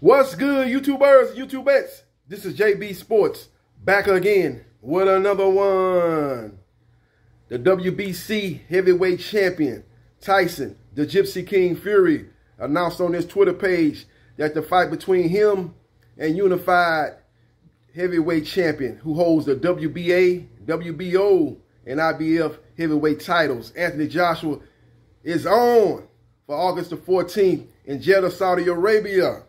What's good, YouTubers, YouTubettes? This is JB Sports, back again with another one. The WBC heavyweight champion, Tyson, the Gypsy King Fury, announced on his Twitter page that the fight between him and unified heavyweight champion who holds the WBA, WBO, and IBF heavyweight titles, Anthony Joshua, is on for August the 14th in Jeddah, Saudi Arabia.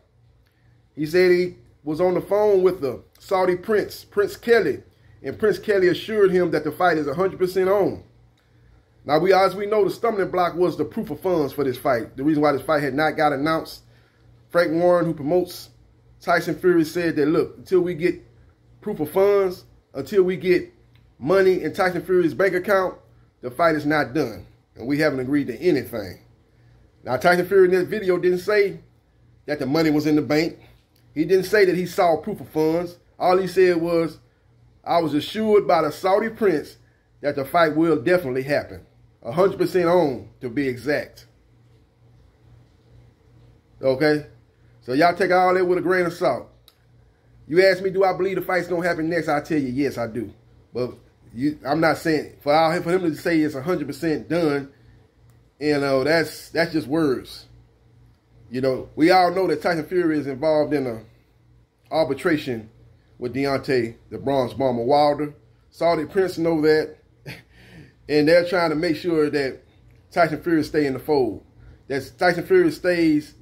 He said he was on the phone with the Saudi prince, Prince Kelly, and Prince Kelly assured him that the fight is 100% on. Now, as we know, the stumbling block was the proof of funds for this fight. The reason why this fight had not got announced, Frank Warren, who promotes Tyson Fury, said that, look, until we get proof of funds, until we get money in Tyson Fury's bank account, the fight is not done. And we haven't agreed to anything. Now, Tyson Fury in this video didn't say that the money was in the bank. He didn't say that he saw proof of funds. All he said was, I was assured by the Saudi prince that the fight will definitely happen. 100% on, to be exact. Okay? So y'all take all that with a grain of salt. You ask me, do I believe the fight's going to happen next? I'll tell you, yes, I do. But I'm not saying, for him to say it's 100% done, you know, that's just words. You know, we all know that Tyson Fury is involved in an arbitration with Deontay, the Bronze Bomber Wilder. Saudi Prince know that, and they're trying to make sure that Tyson Fury stay in the fold. That Tyson Fury stays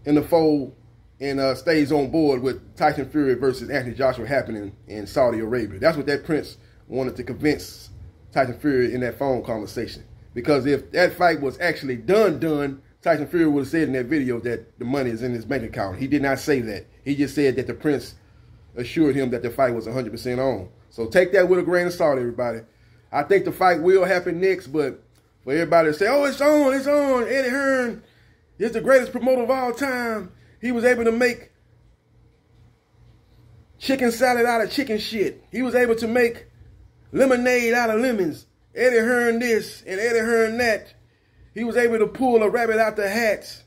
in the fold and stays on board with Tyson Fury versus Anthony Joshua happening in Saudi Arabia. That's what that prince wanted to convince Tyson Fury in that phone conversation. Because if that fight was actually done, Tyson Fury would have said in that video that the money is in his bank account. He did not say that. He just said that the prince assured him that the fight was 100% on. So take that with a grain of salt, everybody. I think the fight will happen next, but for everybody to say, oh, it's on. Eddie Hearn is the greatest promoter of all time. He was able to make chicken salad out of chicken shit. He was able to make lemonade out of lemons. Eddie Hearn this and Eddie Hearn that. He was able to pull a rabbit out the hat.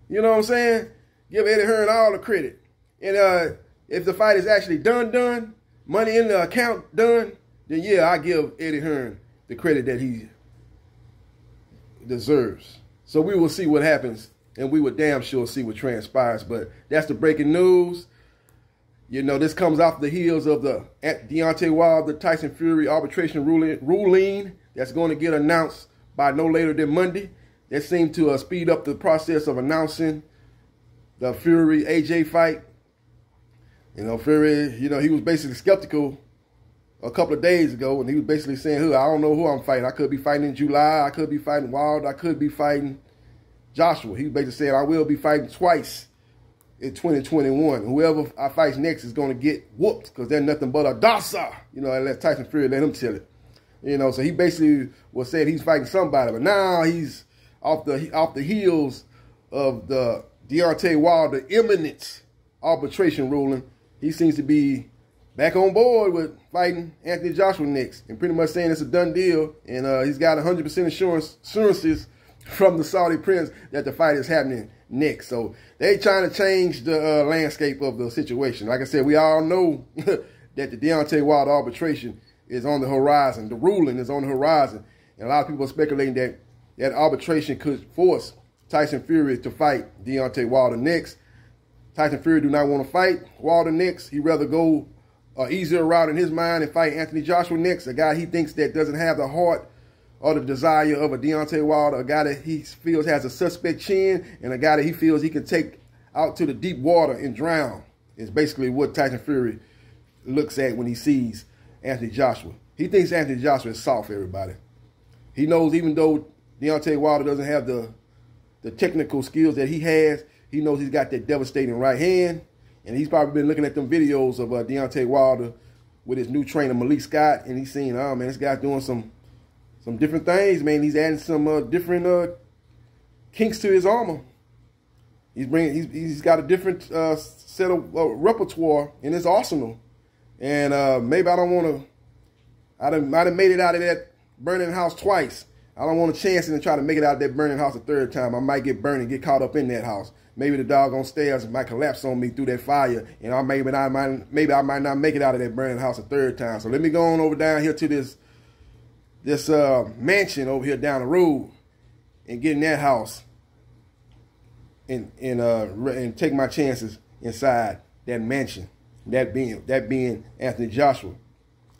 You know what I'm saying? Give Eddie Hearn all the credit. And if the fight is actually done, money in the account done, then yeah, I give Eddie Hearn the credit that he deserves. So we will see what happens, and we will damn sure see what transpires. But that's the breaking news. You know, this comes off the heels of the Deontay Wilder, Tyson Fury arbitration ruling that's going to get announced by no later than Monday. That seemed to speed up the process of announcing the Fury-AJ fight. You know, Fury, you know, he was basically skeptical a couple of days ago, and he was basically saying, I don't know who I'm fighting. I could be fighting in July. I could be fighting Wilder. I could be fighting Joshua. He basically said, I will be fighting twice in 2021. Whoever I fight next is going to get whooped because they're nothing but a dasa. You know, unless Tyson Fury let him tell it. You know, so he basically was saying he's fighting somebody, but now he's off the heels of the Deontay Wilder imminent arbitration ruling. He seems to be back on board with fighting Anthony Joshua next, and pretty much saying it's a done deal. And he's got 100% assurances from the Saudi prince that the fight is happening next. So they trying to change the landscape of the situation. Like I said, we all know that the Deontay Wilder arbitration is on the horizon. The ruling is on the horizon. And a lot of people are speculating that that arbitration could force Tyson Fury to fight Deontay Wilder next. Tyson Fury do not want to fight Wilder next. He'd rather go an easier route in his mind and fight Anthony Joshua next, a guy he thinks that doesn't have the heart or the desire of a Deontay Wilder, a guy that he feels has a suspect chin, and a guy that he feels he can take out to the deep water and drown, is basically what Tyson Fury looks at when he sees Anthony Joshua. He thinks Anthony Joshua is soft, everybody. He knows even though Deontay Wilder doesn't have the technical skills that he has, he knows he's got that devastating right hand. And he's probably been looking at them videos of Deontay Wilder with his new trainer, Malik Scott, and he's seen, oh, man, this guy's doing some different things, man. He's adding some different kinks to his armor. He's got a different set of repertoire in his arsenal. And maybe I don't want to, I done made it out of that burning house twice. I don't want to chance it and try to make it out of that burning house a third time. I might get burned and get caught up in that house. Maybe the doggone stairs might collapse on me through that fire, and maybe I might not make it out of that burning house a third time. So let me go on over down here to this mansion over here down the road and get in that house and take my chances inside that mansion. That being Anthony Joshua,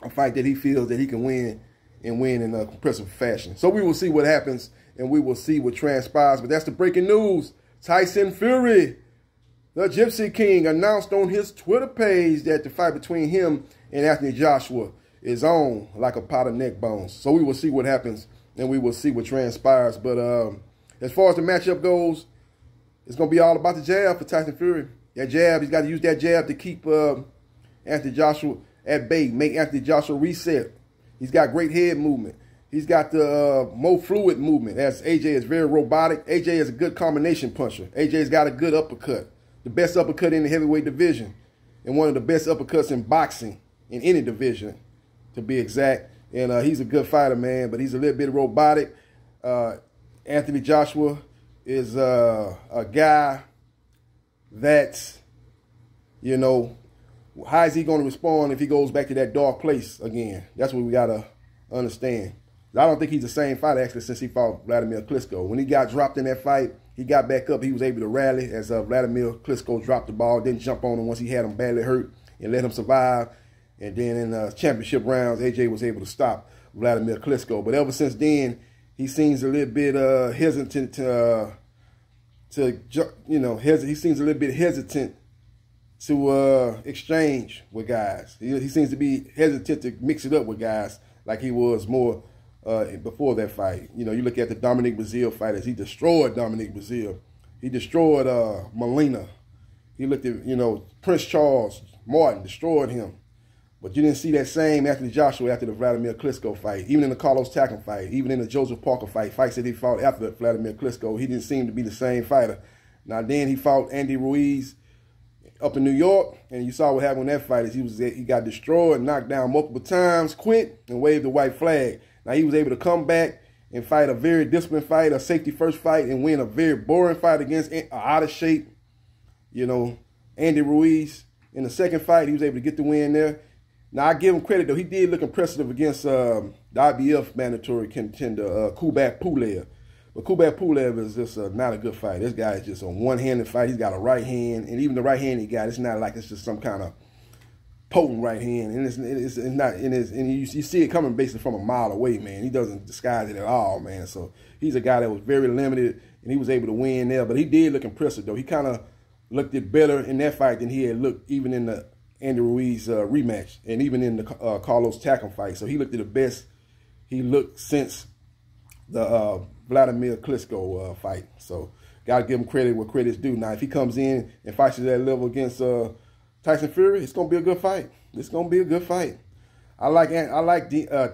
a fight that he feels that he can win and win in a impressive fashion. So we will see what happens and we will see what transpires. But that's the breaking news. Tyson Fury, the Gypsy King, announced on his Twitter page that the fight between him and Anthony Joshua is on like a pot of neck bones. So we will see what happens and we will see what transpires. But as far as the matchup goes, it's going to be all about the jab for Tyson Fury. That jab, he's got to use that jab to keep Anthony Joshua at bay, make Anthony Joshua reset. He's got great head movement. He's got the more fluid movement, as AJ is very robotic. AJ is a good combination puncher. AJ's got a good uppercut, the best uppercut in the heavyweight division, and one of the best uppercuts in boxing in any division, to be exact. And he's a good fighter, man, but he's a little bit robotic. Anthony Joshua is a guy that, you know, how is he going to respond if he goes back to that dark place again? That's what we got to understand. I don't think he's the same fighter, actually, since he fought Vladimir Klitschko. When he got dropped in that fight, he got back up. He was able to rally as Vladimir Klitschko dropped the ball, didn't jump on him once he had him badly hurt and let him survive. And then in championship rounds, AJ was able to stop Vladimir Klitschko. But ever since then, he seems a little bit hesitant he seems a little bit hesitant to exchange with guys. He seems to be hesitant to mix it up with guys like he was more before that fight. You know, you look at the Dominic Breazeale fighters. He destroyed Dominic Breazeale. He destroyed Molina. He looked at, you know, Prince Charles Martin, destroyed him. But you didn't see that same Anthony Joshua after the Vladimir Klitschko fight, even in the Carlos Takam fight, even in the Joseph Parker fight, fights that he fought after Vladimir Klitschko. He didn't seem to be the same fighter. Now then he fought Andy Ruiz up in New York, and you saw what happened in that fight. Is he got destroyed, knocked down multiple times, quit, and waved the white flag. Now he was able to come back and fight a very disciplined fight, a safety first fight, and win a very boring fight against out of shape, you know, Andy Ruiz. In the second fight, he was able to get the win there. Now I give him credit though; he did look impressive against the IBF mandatory contender Kubrat Pulev. But Kubrat Pulev is just not a good fight. This guy is just a one-handed fight. He's got a right hand, and even the right hand he got, it's not like it's just some kind of potent right hand. And it's not. And you see it coming basically from a mile away, man. He doesn't disguise it at all, man. So he's a guy that was very limited, and he was able to win there. But he did look impressive though. He kind of looked it better in that fight than he had looked even in the Andy Ruiz rematch, and even in the Carlos Takam fight. So he looked at the best he looked since the Vladimir Klitschko fight. So got to give him credit where credit's due. Now, if he comes in and fights at that level against Tyson Fury, it's going to be a good fight. It's going to be a good fight. I like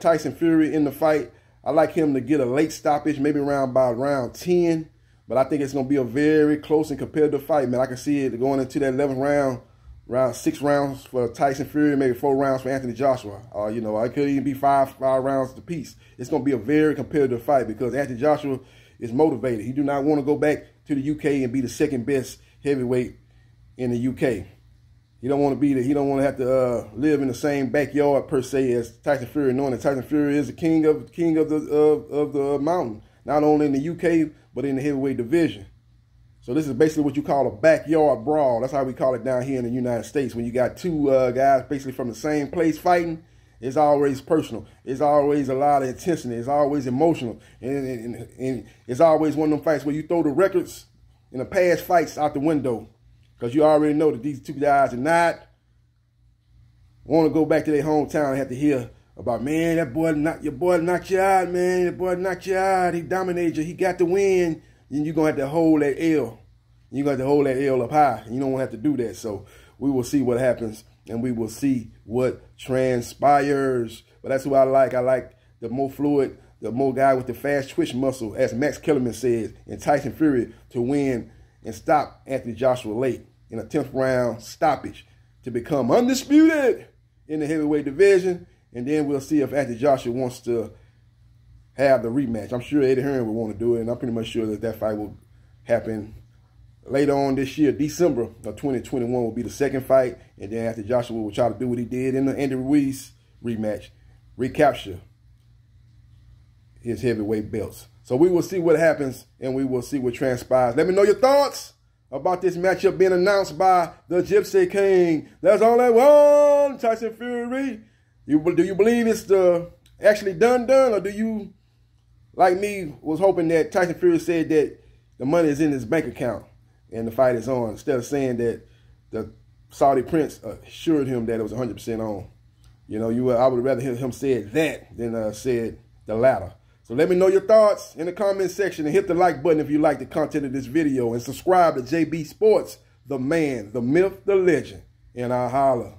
Tyson Fury in the fight. I like him to get a late stoppage, maybe around about round 10. But I think it's going to be a very close and competitive fight, man. I can see it going into that 11th round. Around 6 rounds for Tyson Fury, maybe 4 rounds for Anthony Joshua. You know, it could even be five rounds apiece. It's going to be a very competitive fight because Anthony Joshua is motivated. He do not want to go back to the UK and be the second best heavyweight in the UK. He don't want to be he don't want to have to live in the same backyard per se as Tyson Fury, knowing that Tyson Fury is the king of the mountain, not only in the UK but in the heavyweight division. So this is basically what you call a backyard brawl. That's how we call it down here in the United States. When you got two guys basically from the same place fighting, it's always personal. It's always a lot of intensity. It's always emotional. And it's always one of them fights where you throw the records in the past fights out the window because you already know that these two guys are not want to go back to their hometown and have to hear about, man, your boy knocked you out, man. Your boy knocked you out. He dominated you. He got the win. Then you're going to have to hold that L. You're going to have to hold that L up high. You don't want to have to do that. So we will see what happens, and we will see what transpires. But that's what I like. I like the more fluid, the more guy with the fast twitch muscle, as Max Kellerman says, and Tyson Fury to win and stop Anthony Joshua late in a 10th round stoppage to become undisputed in the heavyweight division. And then we'll see if Anthony Joshua wants to have the rematch. I'm sure Eddie Hearn would want to do it, and I'm pretty much sure that that fight will happen later on this year. December of 2021 will be the second fight, and then after Joshua will try to do what he did in the Andy Ruiz rematch, recapture his heavyweight belts. So we will see what happens, and we will see what transpires. Let me know your thoughts about this matchup being announced by the Gypsy King. There's only one Tyson Fury. Do you believe it's actually done, or do you, like me, was hoping that Tyson Fury said that the money is in his bank account and the fight is on, instead of saying that the Saudi prince assured him that it was 100% on? You know, I would rather hear him say that than said the latter. So let me know your thoughts in the comment section, and hit the like button if you like the content of this video, and subscribe to JB Sports, the man, the myth, the legend, and I'll holla.